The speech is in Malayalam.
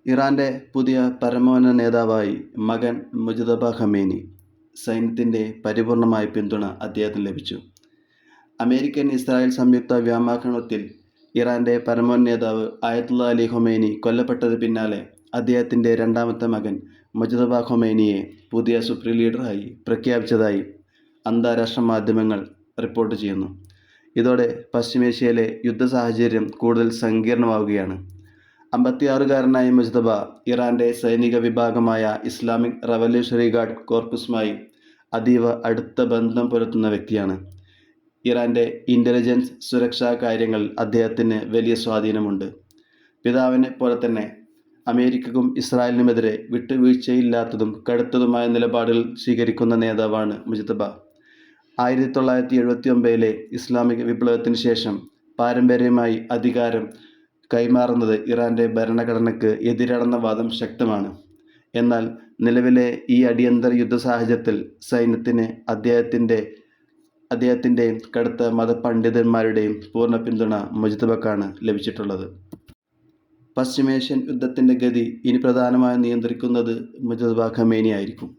ഇറാന്റെ പുതിയ പരമോന്നത നേതാവായി മകൻ മുജ്തബ ഖമേനി. സൈന്യത്തിന്റെ പരിപൂർണമായ പിന്തുണ അദ്ദേഹത്തിന് ലഭിച്ചു. അമേരിക്കൻ-ഇസ്രായേൽ സംയുക്ത വ്യോമാക്രമണത്തിൽ ഇറാന്റെ പരമോന്നത നേതാവ് അയത്തുള്ള അലി ഖൊമേനി കൊല്ലപ്പെട്ടതിന് പിന്നാലെ അദ്ദേഹത്തിന്റെ രണ്ടാമത്തെ മകൻ മുജ്തബ ഖൊമേനിയെ പുതിയ സുപ്രീം ലീഡറായി പ്രഖ്യാപിച്ചതായി അന്താരാഷ്ട്ര മാധ്യമങ്ങൾ റിപ്പോർട്ട് ചെയ്യുന്നു. ഇതോടെ പശ്ചിമേഷ്യയിലെ യുദ്ധസാഹചര്യം കൂടുതൽ സങ്കീർണമാവുകയാണ്. 56-കാരനായ മുജ്തബ ഇറാന്റെ സൈനിക വിഭാഗമായ ഇസ്ലാമിക് റവല്യൂഷണറി ഗാർഡ് കോർപ്സുമായി അതീവ അടുത്ത ബന്ധം പുലർത്തുന്ന വ്യക്തിയാണ്. ഇറാന്റെ ഇന്റലിജൻസ് സുരക്ഷാ കാര്യങ്ങളിൽ അദ്ദേഹത്തിന് വലിയ സ്വാധീനമുണ്ട്. പിതാവിനെ പോലെ തന്നെ അമേരിക്കക്കും ഇസ്രായേലിനുമെതിരെ വിട്ടുവീഴ്ചയില്ലാത്തതും കടുത്തതുമായ നിലപാടുകൾ സ്വീകരിക്കുന്ന നേതാവാണ് മുജ്തബ. 1979-ലെ ഇസ്ലാമിക് വിപ്ലവത്തിന് ശേഷം പാരമ്പര്യമായി അധികാരം കൈമാറുന്നത് ഇറാന്റെ ഭരണഘടനയ്ക്ക് എതിരാണെന്ന വാദം ശക്തമാണ്. എന്നാൽ നിലവിലെ ഈ അടിയന്തര യുദ്ധസാഹചര്യത്തിൽ സൈന്യത്തിന് അദ്ദേഹത്തിൻ്റെയും കടുത്ത മതപണ്ഡിതന്മാരുടെയും പൂർണ്ണ പിന്തുണ മുജ്തബക്കാണ് ലഭിച്ചിട്ടുള്ളത്. പശ്ചിമേഷ്യൻ യുദ്ധത്തിന്റെ ഗതി ഇനി പ്രധാനമായും നിയന്ത്രിക്കുന്നത് മുജ്തബ ഖമേനി ആയിരിക്കും.